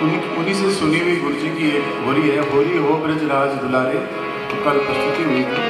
उन्हीं से सुनी हुई गुरु जी की एक होरी है, होरी हो ब्रजराज दुलारे, तो कल प्रस्तुति हुई थी।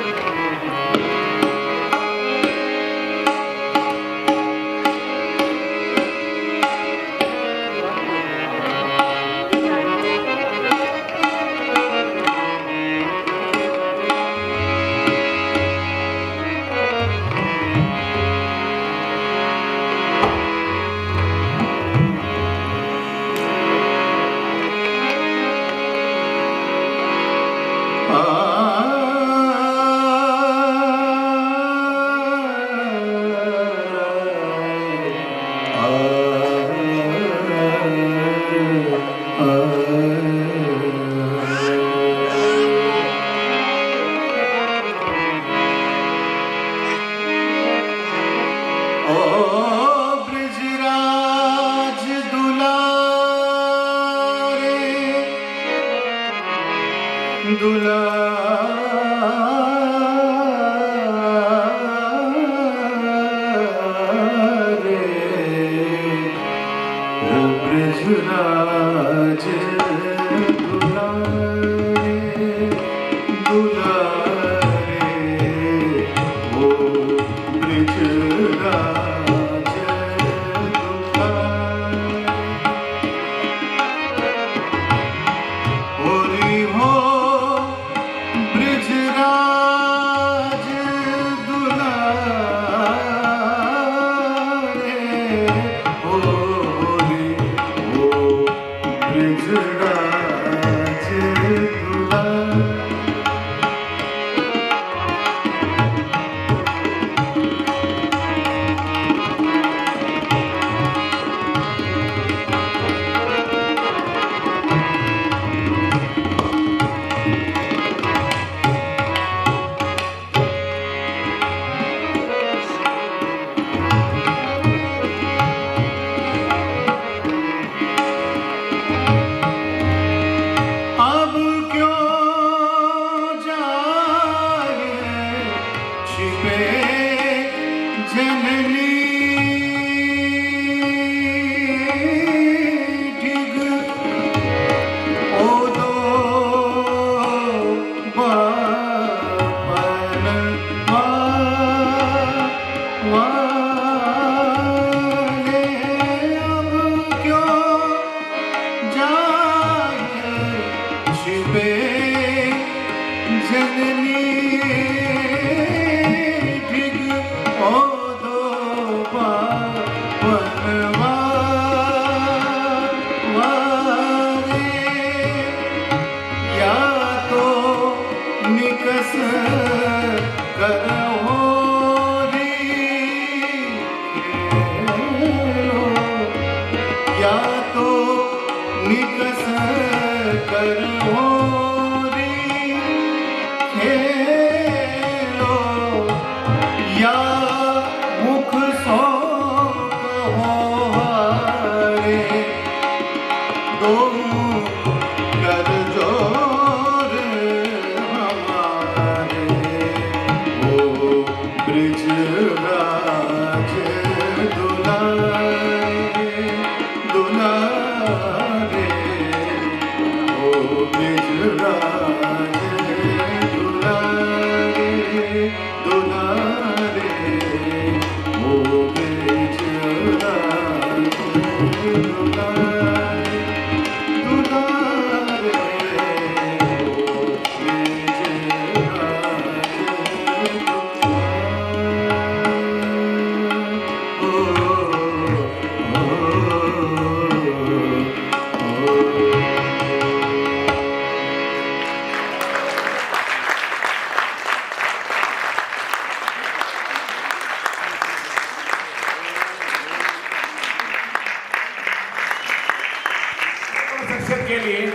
के लिए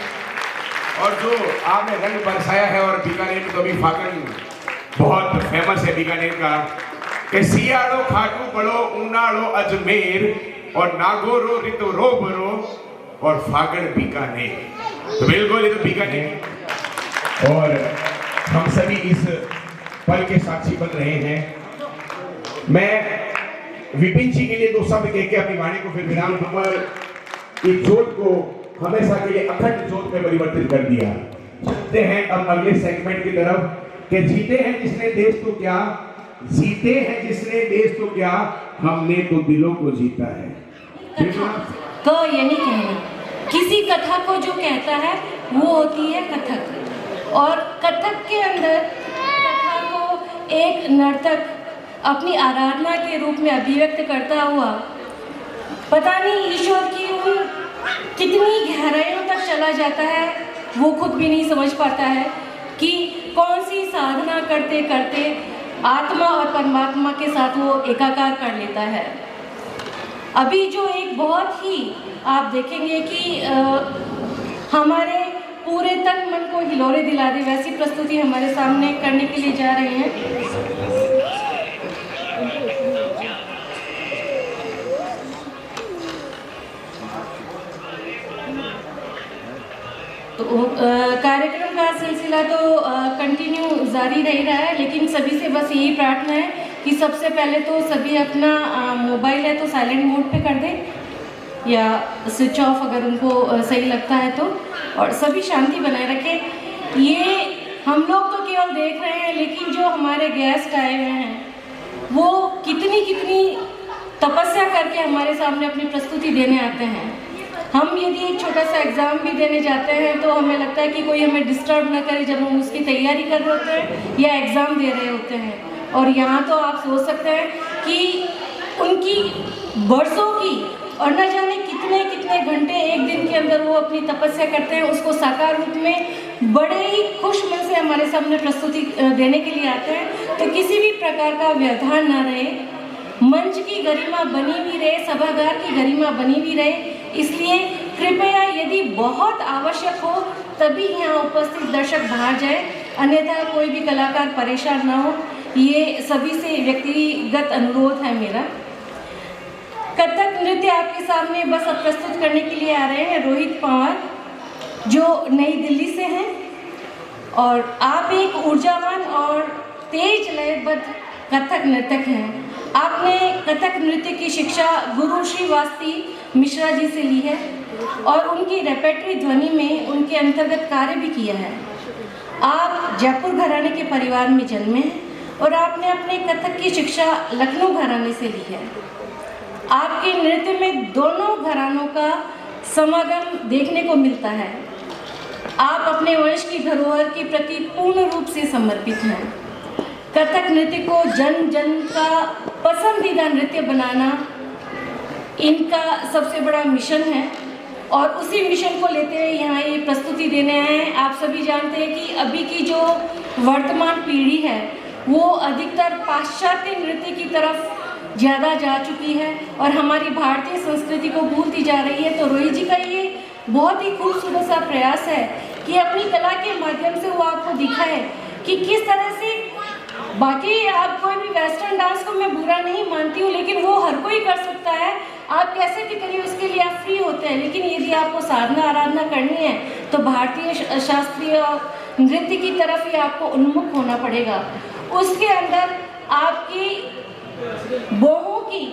और जो आपने रंग बरसाया है, और बीकानेर में तो अभी फागन बहुत फेमस है बीकानेर का, कि सियाड़ो खाटू पड़ो ऊनाड़ो अजमेर और नागोरो रितो रोबरो और फागन बीकानेर। तो बिल्कुल ये तो बीकानेर, और हम सभी इस पल के साक्षी बन रहे हैं। मैं विपिन जी के लिए दो शब्द कह के अपनी वाणी को फिर विराम दूंगा। इस जोत को हमेशा के लिए अखंड ज्योत में परिवर्तित कर दिया। चलते हैं अब अगले सेगमेंट की तरफ कि जीते हैं जिसने देश तो क्या, जीते हैं जिसने देश तो क्या, हमने तो दिलों को जीता है। तो ये नहीं कहना, किसी कथा को जो कहता है वो होती है कथक, और कथक के अंदर कथा को एक नर्तक अपनी आराधना के रूप में अभिव्यक्त करता हुआ पता नहीं ईश्वर की उन कितनी गहराइयों तक चला जाता है, वो खुद भी नहीं समझ पाता है कि कौन सी साधना करते करते आत्मा और परमात्मा के साथ वो एकाकार कर लेता है। अभी जो एक बहुत ही आप देखेंगे कि हमारे पूरे तन मन को हिलोरे दिला दे वैसी प्रस्तुति हमारे सामने करने के लिए जा रहे हैं। तो कार्यक्रम का सिलसिला तो कंटिन्यू जारी रह रहा है, लेकिन सभी से बस यही प्रार्थना है कि सबसे पहले तो सभी अपना मोबाइल है तो साइलेंट मोड पे कर दें या स्विच ऑफ अगर उनको सही लगता है तो, और सभी शांति बनाए रखें। ये हम लोग तो केवल देख रहे हैं, लेकिन जो हमारे गेस्ट आए हुए हैं वो कितनी तपस्या करके हमारे सामने अपनी प्रस्तुति देने आते हैं। हम यदि एक छोटा सा एग्ज़ाम भी देने जाते हैं तो हमें लगता है कि कोई हमें डिस्टर्ब ना करे जब हम उसकी तैयारी कर रहे होते हैं या एग्ज़ाम दे रहे होते हैं। और यहाँ तो आप सोच सकते हैं कि उनकी वर्षों की और न जाने कितने घंटे एक दिन के अंदर वो अपनी तपस्या करते हैं, उसको साकार रूप में बड़े ही खुश मन से हमारे सामने प्रस्तुति देने के लिए आते हैं। तो किसी भी प्रकार का व्यवधान ना रहे, मंच की गरिमा बनी भी रहे, सभागार की गरिमा बनी भी रहे, इसलिए कृपया यदि बहुत आवश्यक हो तभी यहाँ उपस्थित दर्शक बाहर जाए, अन्यथा कोई भी कलाकार परेशान ना हो, ये सभी से व्यक्तिगत अनुरोध है मेरा। कथक नृत्य आपके सामने बस अब प्रस्तुत करने के लिए आ रहे हैं रोहित पंवार, जो नई दिल्ली से हैं, और आप एक ऊर्जावान और तेज लयबद्ध कथक नर्तक हैं। आपने कथक नृत्य की शिक्षा गुरु श्री वास्ती मिश्रा जी से ली है और उनकी रेपेट्री ध्वनि में उनके अंतर्गत कार्य भी किया है। आप जयपुर घराने के परिवार में जन्मे हैं और आपने अपने कथक की शिक्षा लखनऊ घराने से ली है। आपके नृत्य में दोनों घरानों का समागम देखने को मिलता है। आप अपने वंश की धरोहर के प्रति पूर्ण रूप से समर्पित हैं। कथक नृत्य को जन जन का पसंदीदा नृत्य बनाना इनका सबसे बड़ा मिशन है और उसी मिशन को लेते हुए यहाँ ये प्रस्तुति देने आए हैं। आप सभी जानते हैं कि अभी की जो वर्तमान पीढ़ी है वो अधिकतर पाश्चात्य नृत्य की तरफ ज़्यादा जा चुकी है और हमारी भारतीय संस्कृति को भूलती जा रही है। तो रोहित जी का ये बहुत ही खूबसूरत सा प्रयास है कि अपनी कला के माध्यम से वो आपको दिखाए कि किस तरह से, बाकी आप कोई भी वेस्टर्न डांस को मैं बुरा नहीं मानती हूँ, लेकिन वो हर कोई कर सकता है, आप कैसे भी करिए उसके लिए आप फ्री होते हैं। लेकिन यदि आपको साधना आराधना करनी है तो भारतीय शास्त्रीय नृत्य की तरफ ही आपको उन्मुख होना पड़ेगा। उसके अंदर आपकी बाहों की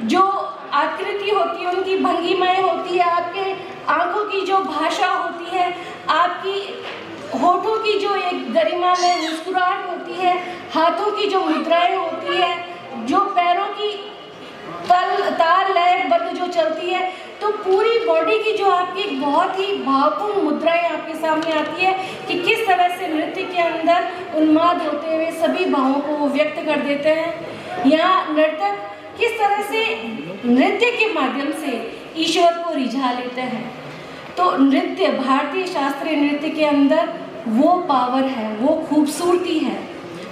जो आकृति होती है, उनकी भंगिमाएँ होती है, आपके आंखों की जो भाषा होती है, आपकी होठों की जो एक गरिमा में मुस्कुराहट होती है, हाथों की जो मुद्राएं होती है, जो पैरों की ताल लयबद्ध जो चलती है, तो पूरी बॉडी की जो आपकी एक बहुत ही भावपूर्ण मुद्राएं आपके सामने आती है कि किस तरह से नृत्य के अंदर उन्माद होते हुए सभी भावों को वो व्यक्त कर देते हैं। यहाँ नर्तक किस तरह से नृत्य के माध्यम से ईश्वर को रिझा लेते हैं। तो नृत्य, भारतीय शास्त्रीय नृत्य के अंदर वो पावर है, वो खूबसूरती है,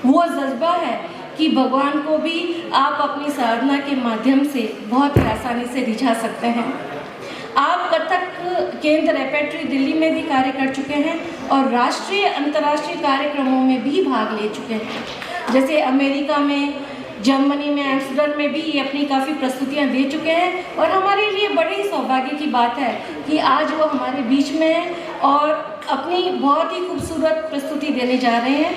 वो जज्बा है कि भगवान को भी आप अपनी साधना के माध्यम से बहुत ही आसानी से रिझा सकते हैं। आप कथक केंद्र रेपेट्री दिल्ली में भी कार्य कर चुके हैं और राष्ट्रीय अंतर्राष्ट्रीय कार्यक्रमों में भी भाग ले चुके हैं, जैसे अमेरिका में, जर्मनी में, एम्स्टर्डम में भी ये अपनी काफ़ी प्रस्तुतियां दे चुके हैं। और हमारे लिए बड़े ही सौभाग्य की बात है कि आज वो हमारे बीच में हैं और अपनी बहुत ही खूबसूरत प्रस्तुति देने जा रहे हैं।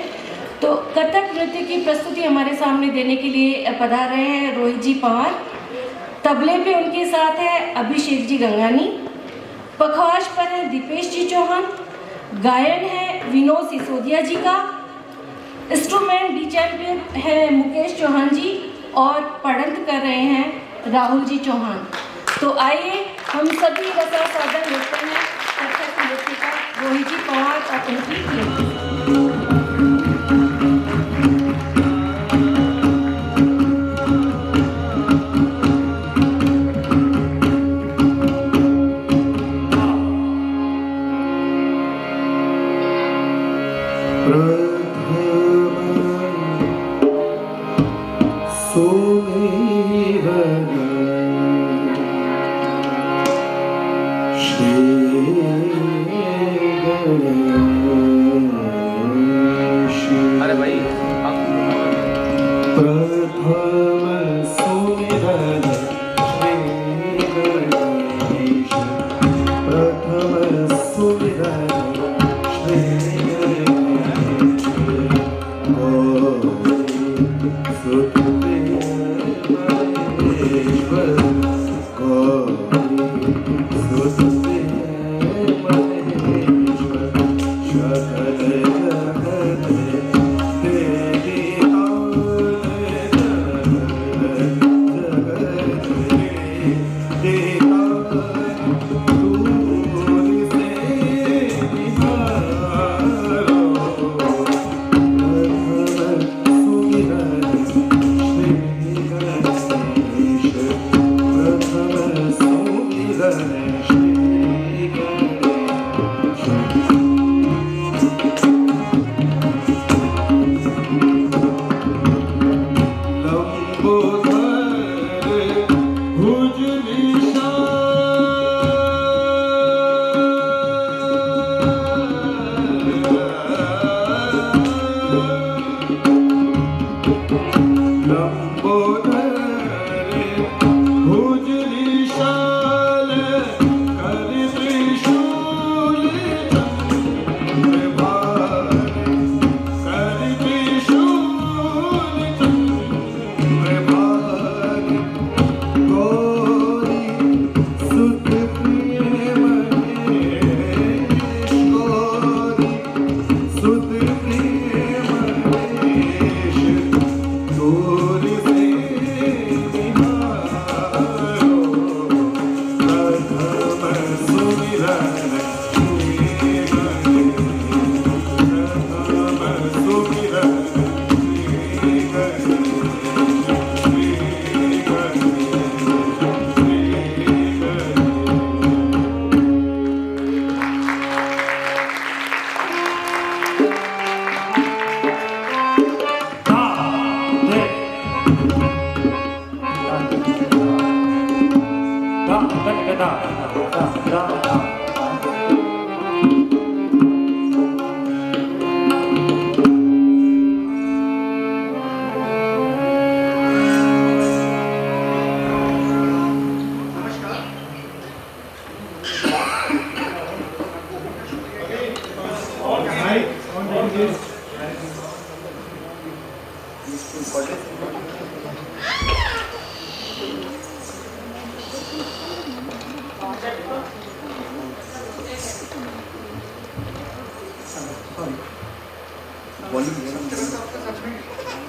तो कथक नृत्य की प्रस्तुति हमारे सामने देने के लिए पधार रहे हैं रोहित जी पंवार। तबले पे उनके साथ है अभिषेक जी गंगानी, पखवाज पर है दीपेश जी चौहान, गायन है विनोद सिसोदिया जी का, इंस्ट्रूमेंट डी चैंपियन है मुकेश चौहान जी और पढ़ंत कर रहे हैं राहुल जी चौहान। तो आइए हम सभी रसा साधन लेते हैं कथक नृत्य का रोहित जी पवार और उनकी टीम।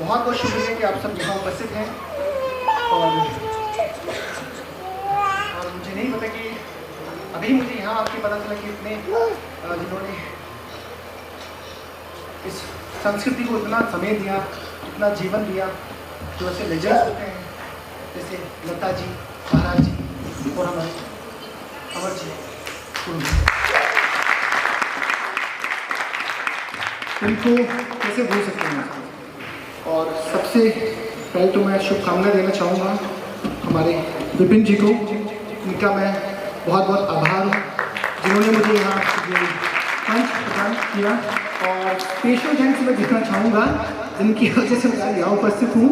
बहुत बहुत शुक्रिया कि आप सब यहाँ उपस्थित हैं और मुझे नहीं पता कि अभी मुझे यहाँ आके पता चला कि इतने जिन्होंने इस संस्कृति को इतना समय दिया, इतना जीवन दिया, जो ऐसे लेजेंड्स होते हैं जैसे लता जी, महाराज जी और हमारे अमर जी, इनको कैसे भूल सकते हैं। और सबसे पहले तो मैं शुभकामनाएं देना चाहूँगा हमारे विपिन जी को, इनका मैं बहुत बहुत आभार हूँ जिन्होंने मुझे यहाँ मंच प्रदान किया। और स्पेशल थैंक्स मैं देना चाहूँगा जिनकी वजह से मैं यहाँ उपस्थित हूँ,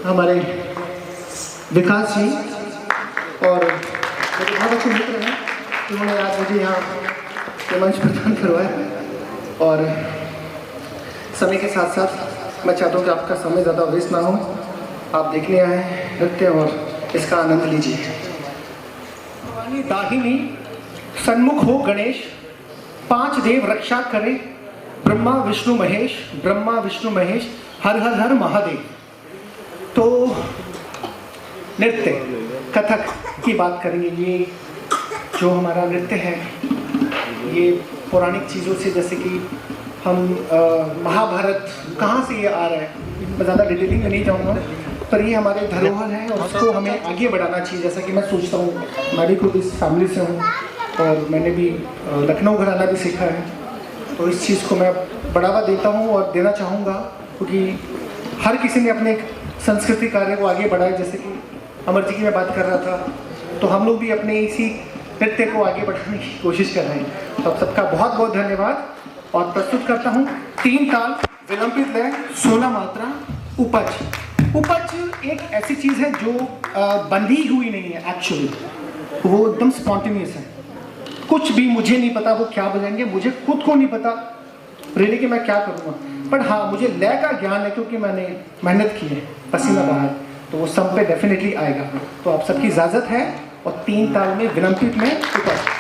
हमारे विकास जी और मेरे बहुत अच्छे मित्र हैं जिन्होंने आज मुझे यहाँ मंच प्रदान करवाया। और समय के साथ साथ मैं चाहता हूँ कि आपका समय ज़्यादा वेस्ट ना हो, आप देखने आए नृत्य और इसका आनंद लीजिए। दाहिनी सन्मुख हो गणेश, 5 देव रक्षा करे, ब्रह्मा विष्णु महेश, हर हर हर महादेव। तो नृत्य कथक की बात करेंगे। ये जो हमारा नृत्य है ये पौराणिक चीज़ों से, जैसे कि हम महाभारत कहाँ से ये आ रहा है, मैं ज़्यादा डिटेलिंग में नहीं जाऊँगा, पर ये हमारे धरोहर है और उसको हमें आगे बढ़ाना चाहिए। जैसा कि मैं सोचता हूँ, मैं भी खुद इस फैमिली से हूँ और मैंने भी लखनऊ घराना भी सीखा है, तो इस चीज़ को मैं बढ़ावा देता हूँ और देना चाहूँगा, क्योंकि हर किसी ने अपने संस्कृति कार्य को आगे बढ़ाया। जैसे कि अमर जी की मैं बात कर रहा था, तो हम लोग भी अपने इसी नृत्य को आगे बढ़ाने की कोशिश कर रहे हैं। तो आप सबका बहुत बहुत धन्यवाद और प्रस्तुत करता हूँ 3 ताल, विलंबित लय, 16 मात्रा, उपज। उपज एक ऐसी चीज़ है जो बंधी हुई नहीं है, एक्चुअली वो एकदम स्पॉन्टेनियस है। कुछ भी मुझे नहीं पता वो क्या बजाएंगे, मुझे खुद को नहीं पता रियली कि मैं क्या करूँगा, पर हाँ मुझे लय का ज्ञान है क्योंकि मैंने मेहनत की है, पसीना बहा है, तो वो सब पे डेफिनेटली आएगा। तो आप सबकी इजाज़त है और 3 ताल में विलंबित में उपज।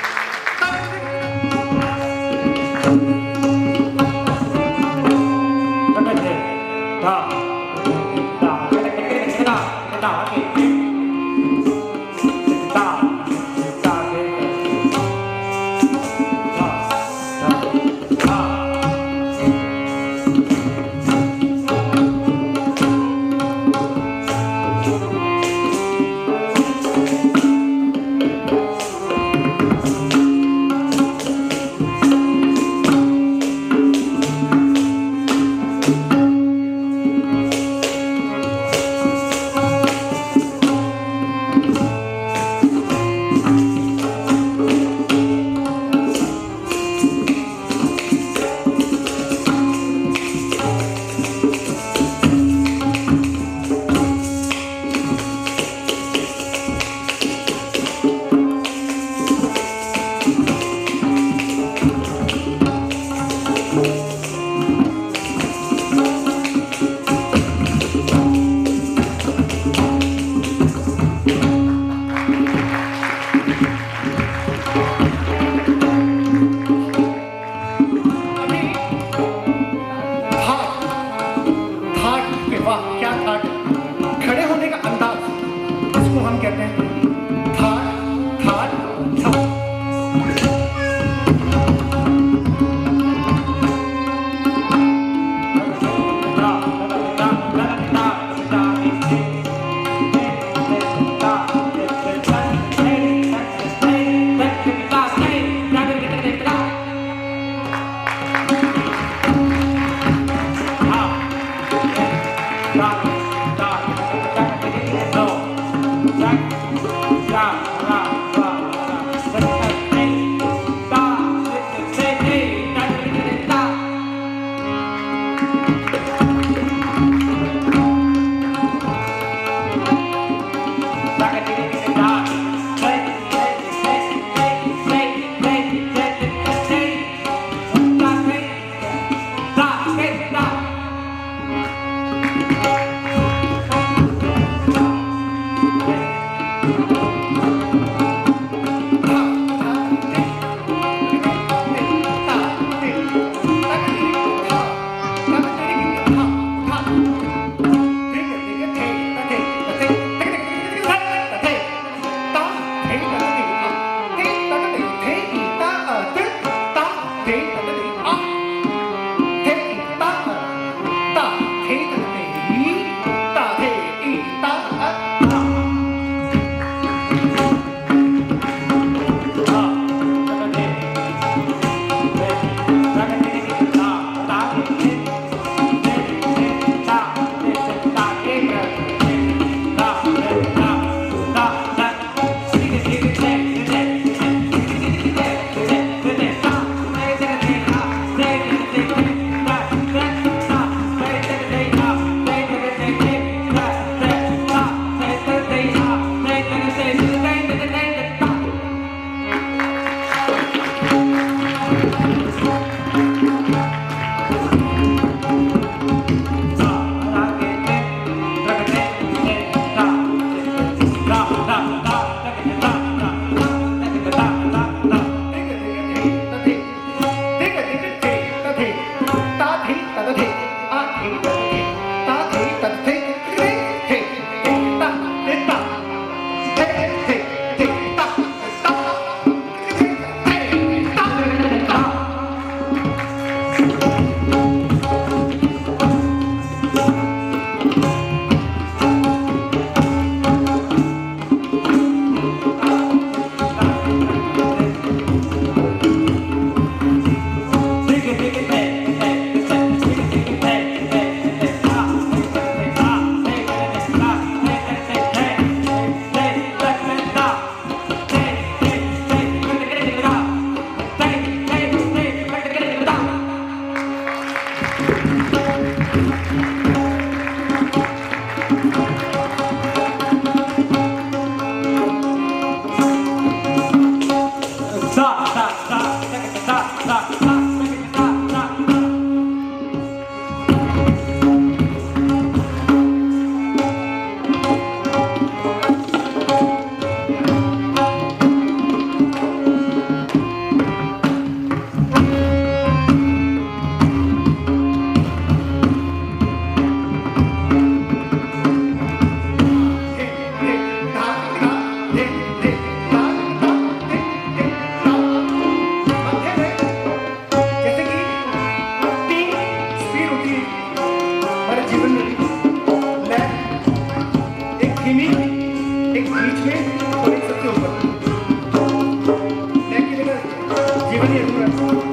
जीवन ही अधूरा है।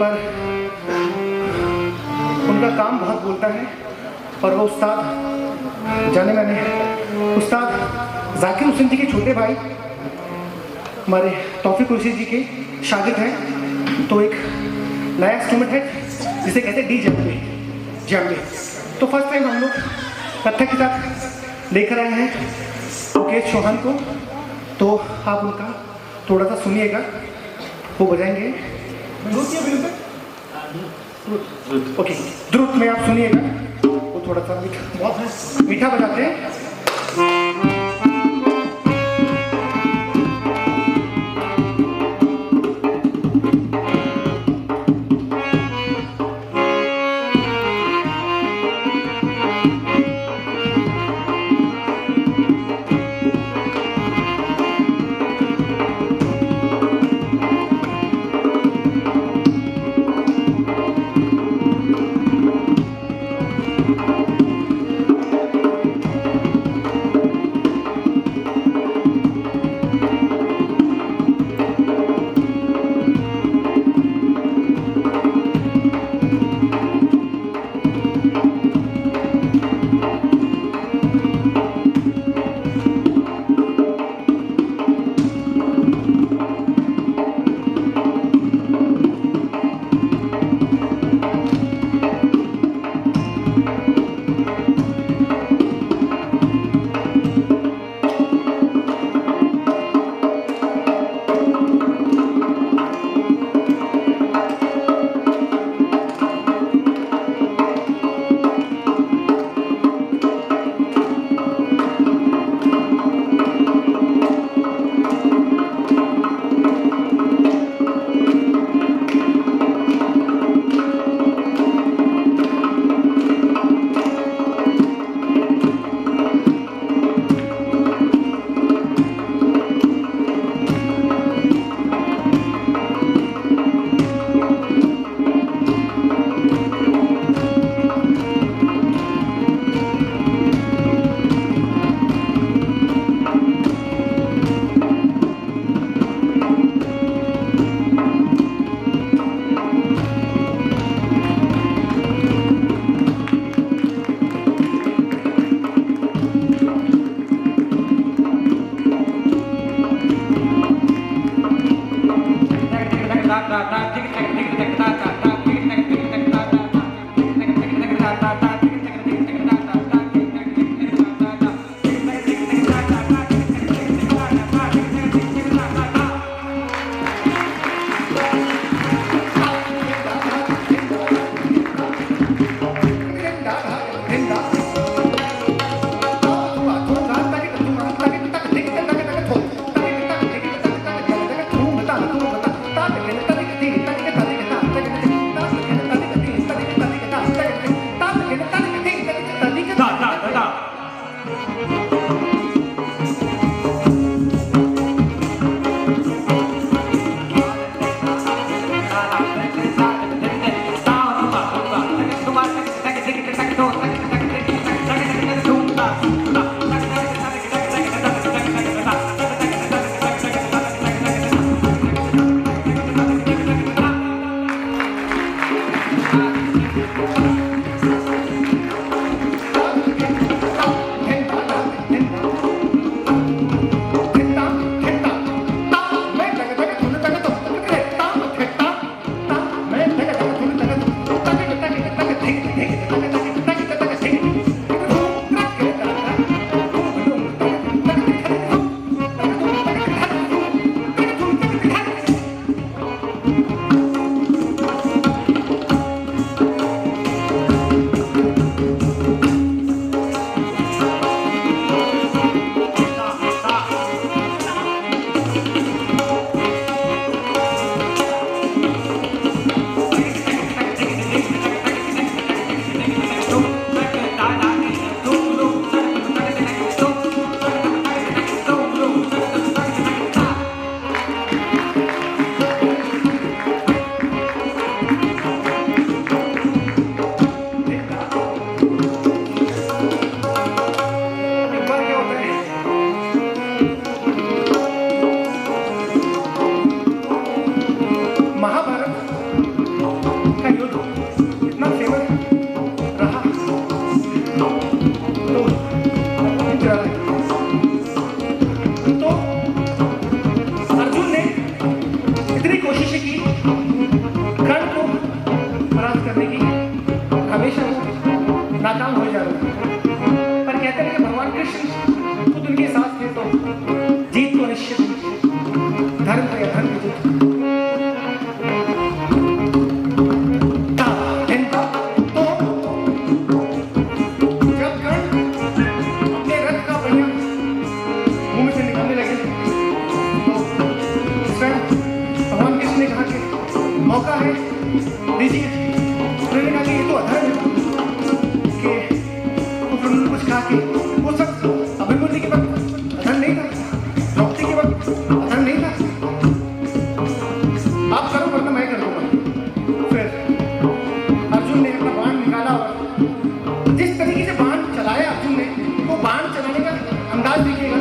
पर उनका काम बहुत बोलता है और वो उस्ताद जाने मैंने उस्ताद जाकिर हुसैन जी के छोटे भाई हमारे तौफीक कुरैशी जी के शागिर्द हैं। तो एक नया इंस्ट्रूमेंट है जिसे कहते हैं डी जैम्बे। तो फर्स्ट टाइम हम लोग कथक के साथ लेकर आए हैं मुकेश चौहान को। तो आप उनका थोड़ा सा सुनिएगा, वो बजाएंगे ओके द्रुत में आप सुनिएगा, वो थोड़ा सा बहुत मीठा बजाते हैं। आप करो वरना मैं कर दूंगा। फिर अर्जुन ने अपना बाण निकाला और जिस तरीके से बाण चलाया अर्जुन ने, वो बाण चलाने का अंदाज देखिएगा।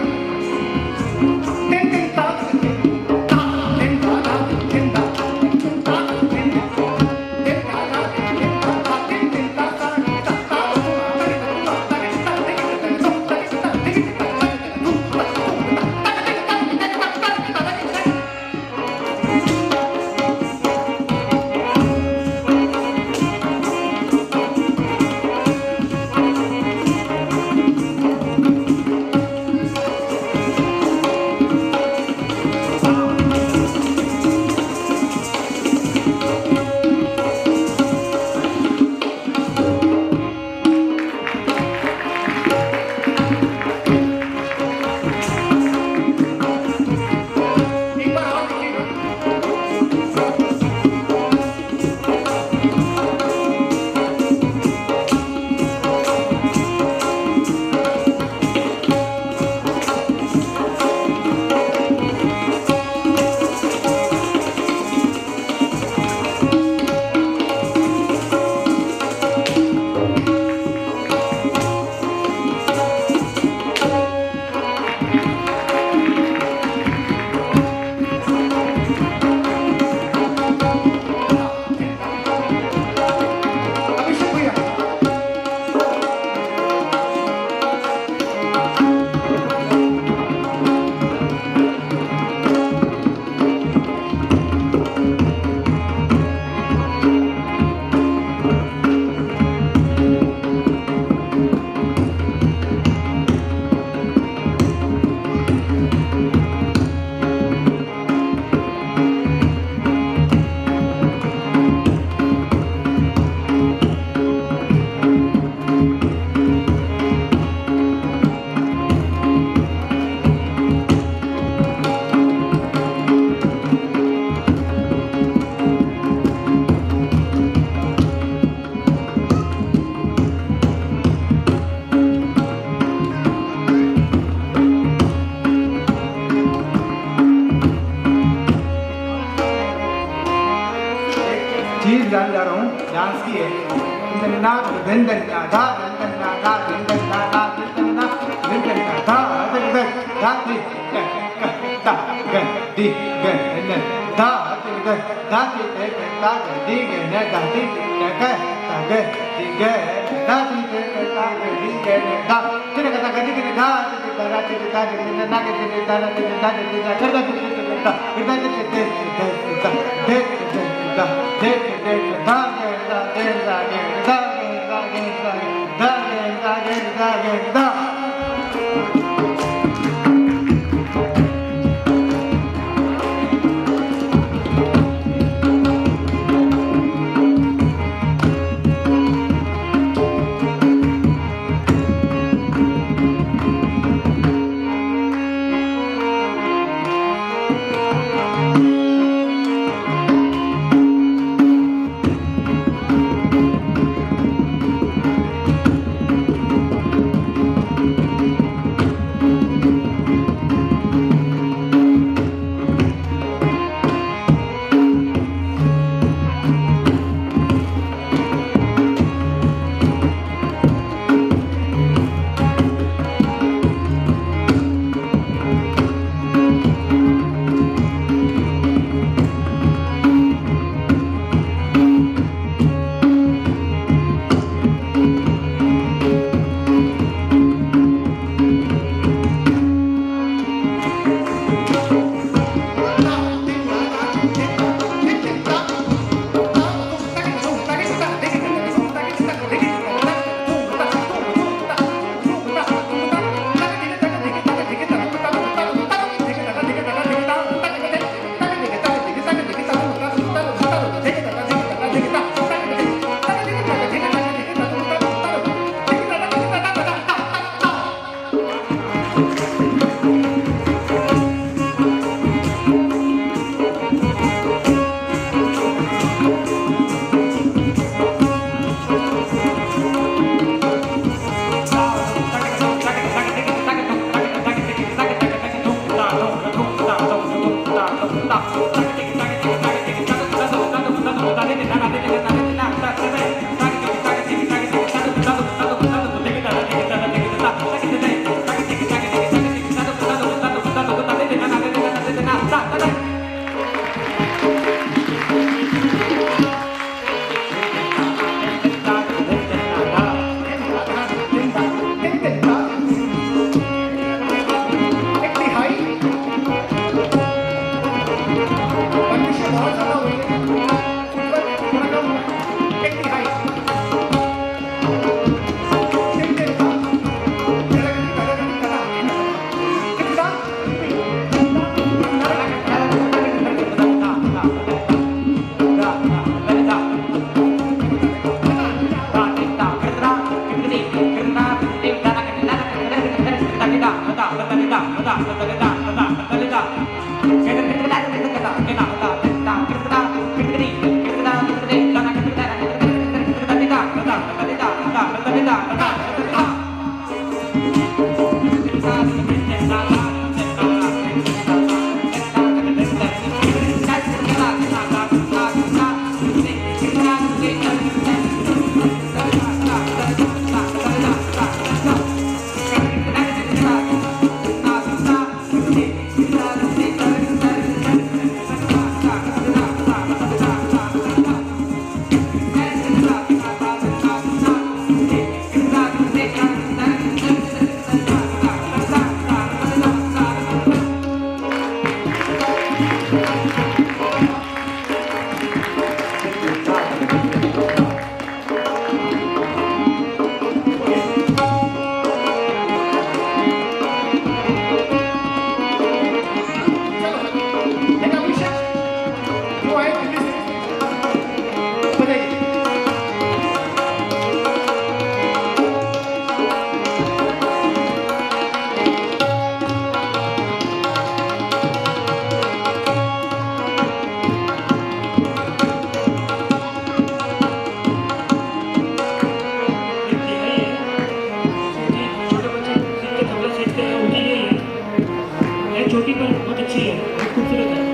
चीज गाने जा रहा हूँ, डांस की है। ना दिन दिन ना धा दिन दिन ना धा दिन दिन ना धा दिन दिन ना दिन दिन ना धा दिन दिन धा दी धा गन दी गन न धा दिन दिन धा दी धा दी गन न धा दी न क धा ग दी ग धा दी ग धा ग दी ग न धा तेरे का धा ग दी ग धा दी धा दी धा दी न ग दी धा दी धा दी धा कर दा दी धा दा दी धा दे दा दे दे धा दा दे दा दे दा दा दा दा दा कंडीशन बहुत ज़्यादा हुई है, फुटवर्क थोड़ा कम हुआ है, एक तिहाई। छोटी पर बहुत अच्छी है, बहुत खूबसूरत है।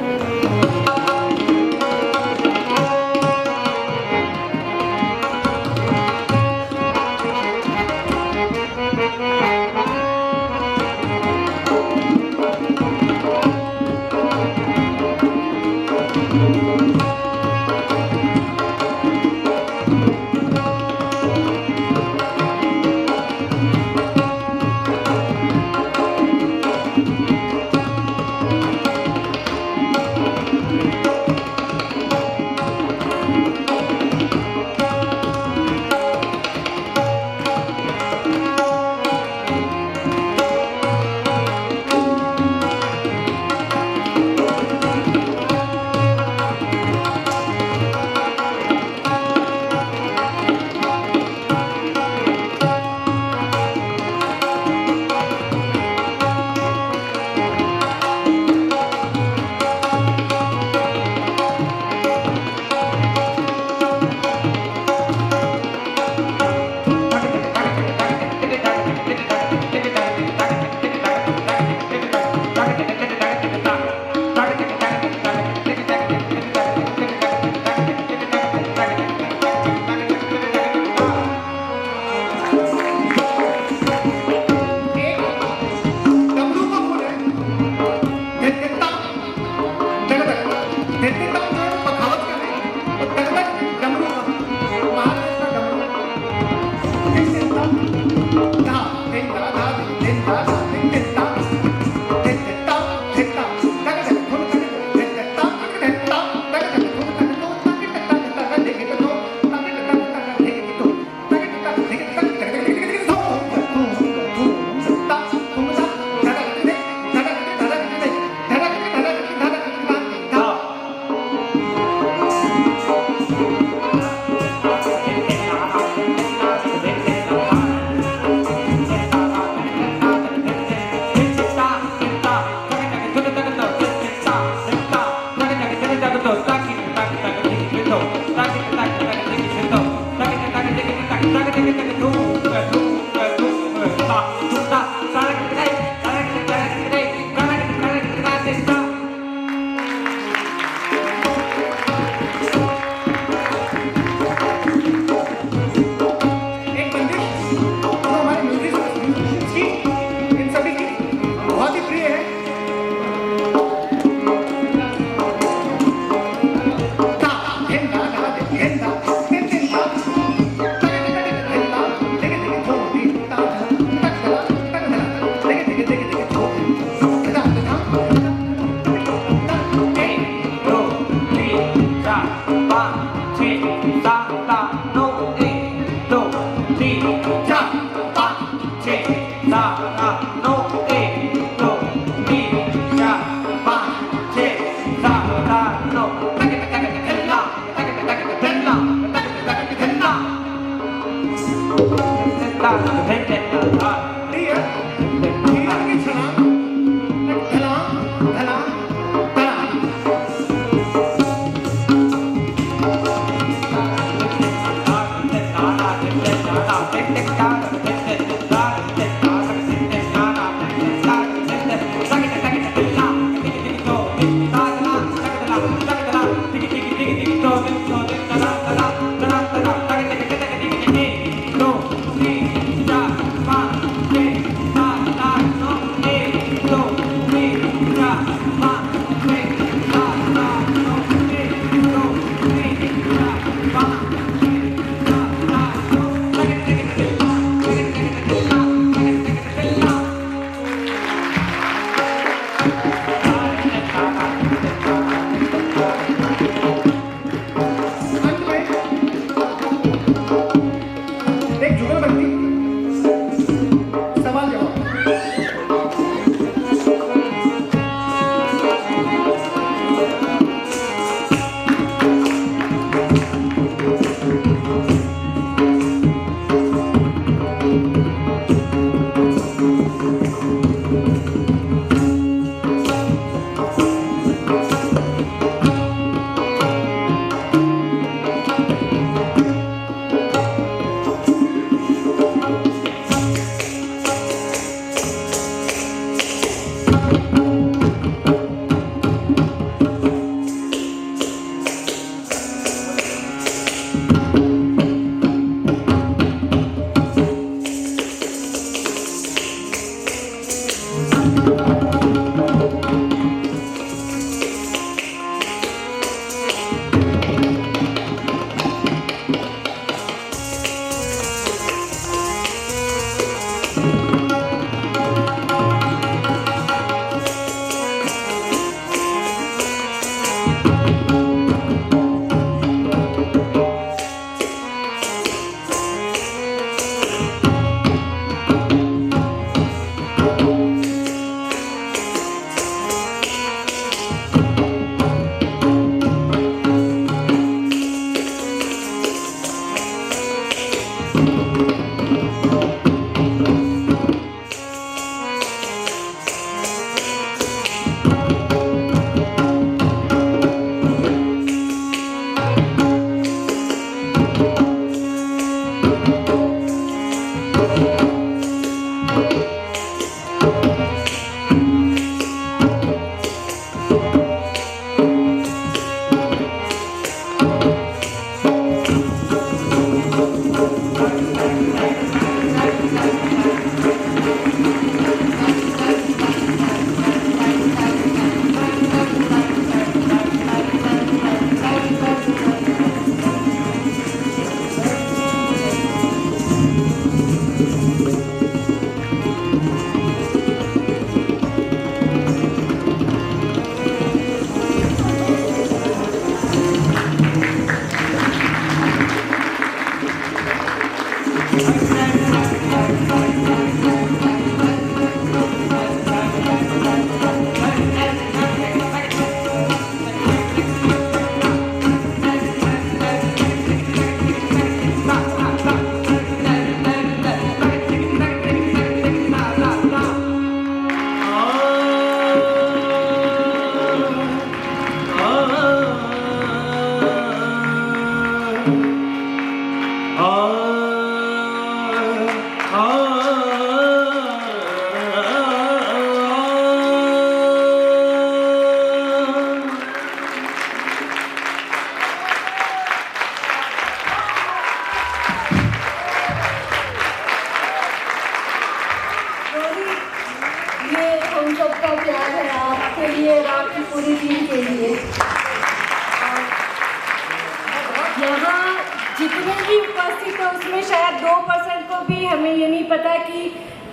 भी उपस्थित है उसमें शायद 2% को भी हमें ये नहीं पता कि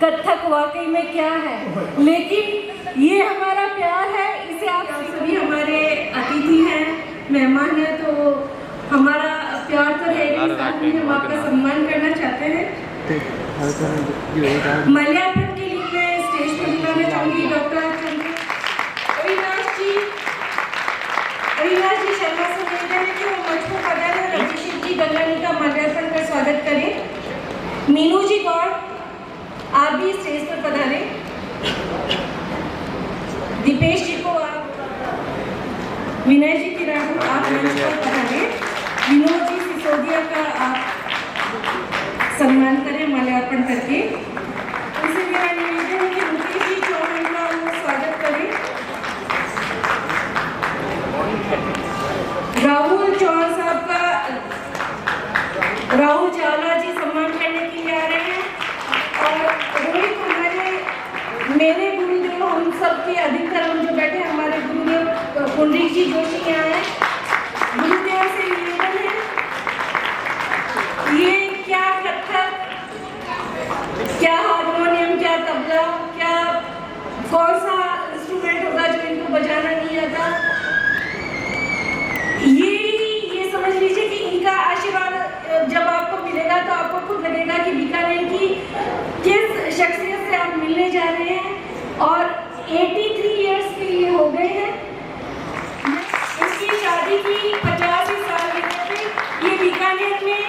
कथक वाकई में क्या है, लेकिन ये हमारा प्यार है। इसे आप सभी हमारे अतिथि हैं, मेहमान हैं, तो हमारा प्यार तो है ही, साथ में हम आपका सम्मान करना चाहते हैं। माल्यार्पण के लिए मैं स्टेज पर बुलाना चाहूँगी डॉक्टर अविनाश जी शर्मा से निवेदन है कि वो मंच पर पधारें और अभिषेक जी गंगानी का माल्यार्पण कर स्वागत करें। मीनू जी गौड़, आप भी स्टेज पर पधारें। दीपेश जी को आप, विनय जी तिराडू आप मंच पर पधारें। विनोद जी सिसोदिया का आप सम्मान करें माल्यार्पण करके। उसी मेरा निवेदन है कि मुकेश जी चौहान का हम स्वागत करें। राहुल चौहान साहब का, राहुल चावला जी सम्मान करने के लिए आ रहे हैं। और रोहित हमारे मेरे गुरुदेव, हम सब के अधिकतर हम जो बैठे हमारे गुरुदेव पुंडरीक जी जोशी यहाँ हैं। गुरुदेव से निवेदन है, ये क्या कथक, क्या हारमोनियम, क्या तबला, क्या कौन सा इंस्ट्रूमेंट होगा जो इनको बजाना नहीं आता, ये समझ लीजिए कि इनका आशीर्वाद जब आपको मिलेगा तो आपको खुद लगेगा कि बीकानेर की किस शख्सियत से आप मिलने जा रहे हैं। और 83 इयर्स के लिए हो गए हैं, इसकी शादी की 50वीं सालगिरह पे ये बीकानेर में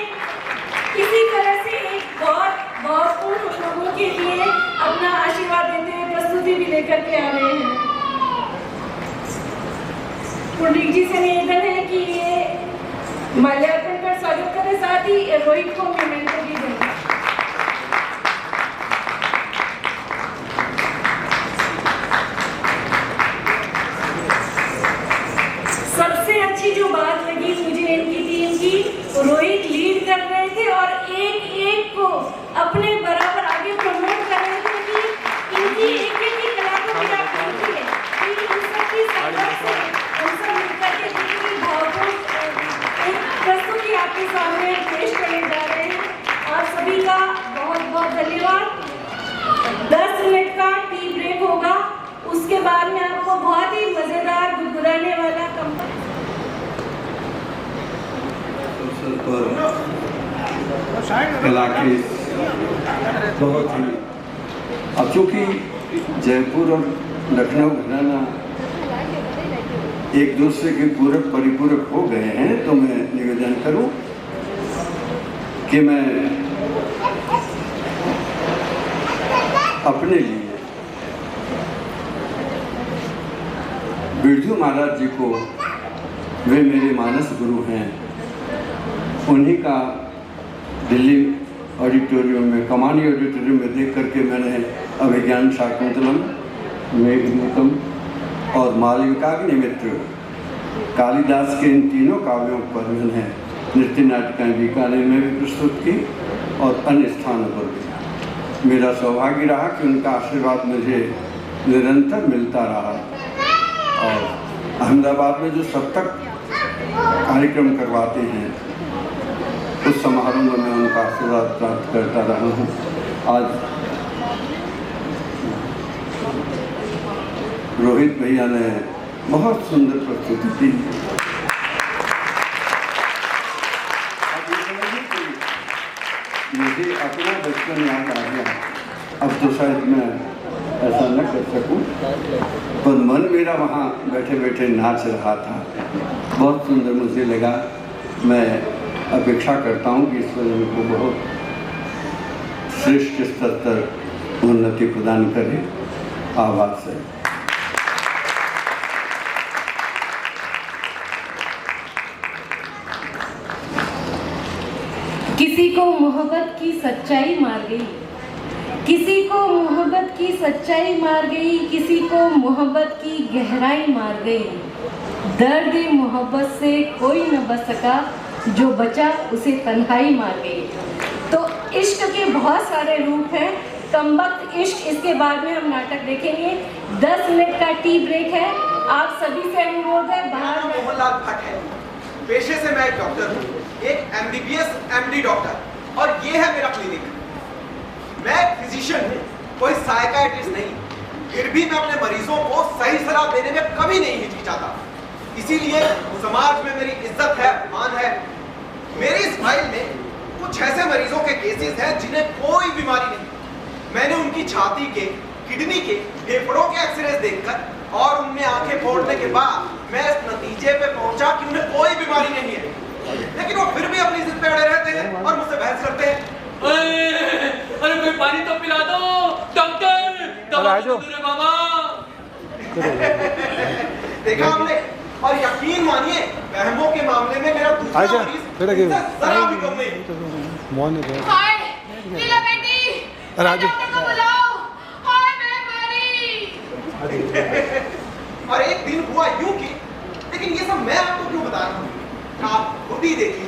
इसी तरह से एक बहुत महत्वपूर्ण लोगों के लिए अपना आशीर्वाद देते हुए प्रस्तुति भी लेकर के आ रहे हैं। पुंडरीक जी से निवेदन है कि ये माल्यार्पण कर स्वागत करें, साथ ही रोहित को मोमेंटो भी दें। सबसे अच्छी जो बात लगी मुझे इनकी टीम की, रोहित लीड कर रहे थे और एक को अपने बराबर आगे प्रमोट कर रहे थे कि इनकी एक की कला को भी आप देखिए, इन सबकी संघर्ष से हम सब मिलकर के जितनी भाव को एक प्रस्तुति आपके सामने पेश करने जा रहे हैं। आप सभी का बहुत बहुत धन्यवाद। 10 मिनट का टी ब्रेक होगा, उसके बाद में आपको बहुत ही मजेदार गुदगुदाने वाला कला के बहुत ही, अब चूँकि जयपुर और लखनऊ घराना एक दूसरे के पूरक परिपूरक हो गए हैं, तो मैं निवेदन करूं कि मैं अपने लिए बिरजू महाराज जी को, वे मेरे मानस गुरु हैं, उन्हीं का दिल्ली ऑडिटोरियम में, कमानी ऑडिटोरियम में देख करके मैंने अभिज्ञान शाकुंतलम, मेघदूतम और मालविकाग्निमित्र, कालिदास के इन तीनों काव्यों पर मैंने नृत्य नाटिकाएँ बीकानेर में भी प्रस्तुत की और अन्य स्थानों पर भी। मेरा सौभाग्य रहा कि उनका आशीर्वाद मुझे निरंतर मिलता रहा और अहमदाबाद में जो सप्तक कार्यक्रम करवाते हैं उस समारोह में मैं उनका आशीर्वाद प्राप्त करता रहा हूँ। आज रोहित भैया ने बहुत सुंदर प्रस्तुति की। मुझे अपना बचपन याद आ गया, अब तो शायद मैं ऐसा न कर सकूं, पर मन मेरा वहाँ बैठे बैठे नाच रहा था। बहुत सुंदर मुझे लगा। मैं अपेक्षा करता हूँ कि ईश्वर उनको बहुत श्रेष्ठ स्तर तक उन्नति प्रदान करे। आभार से किसी को मोहब्बत की सच्चाई मार गई, किसी को मोहब्बत की सच्चाई मार गई, किसी को मोहब्बत की गहराई मार गई। दर्द मोहब्बत से कोई न बच सका, जो बचा उसे तन्हाई मार गई। तो इश्क के बहुत सारे रूप हैं। कमबख्त इश्क, इसके बाद में हम नाटक देखेंगे। 10 मिनट का टी ब्रेक है। आप सभी से अनुरोध है बाहर। मोहनलाल भट्ट है, पेशे से मैं एक डॉक्टर हूँ। एक MBBS MD डॉक्टर, और ये है मेरा क्लिनिक। मैं फिजिशियन हूँ, कोई साइकाइट्रिस्ट नहीं। फिर भी मैं अपने मरीजों को सही सलाह देने में कभी नहीं हिचकिचाता। इसीलिए समाज में मेरी इज्जत है, मान है। मेरी इस फाइल में कुछ ऐसे मरीजों के केसेस हैं जिन्हें कोई बीमारी नहीं। मैंने उनकी छाती के, किडनी के, फेफड़ों के एक्सरेज देखकर और उनमें आंखें फोड़ने के बाद मैं इस नतीजे पे पहुंचा कि उन्हें कोई बीमारी नहीं है, लेकिन वो फिर भी अपनी जिद पे अड़े रहते हैं और मुझसे बहस करते हैं। अरे कोई पानी तो पिला दो डॉक्टर, दवा दो रे बाबा। देखा हमने, और यकीन मानिए वहमों के मामले में मेरा दूसरा मरीज जरा भी कम नहीं। हाय लीला बेटी, डॉक्टर को बुलाओ, हाय मैं मरी। और एक दिन हुआ यूं कि, लेकिन ये सब मैं आपको क्यों बता रहा हूँ, आप खुद ही देखिए।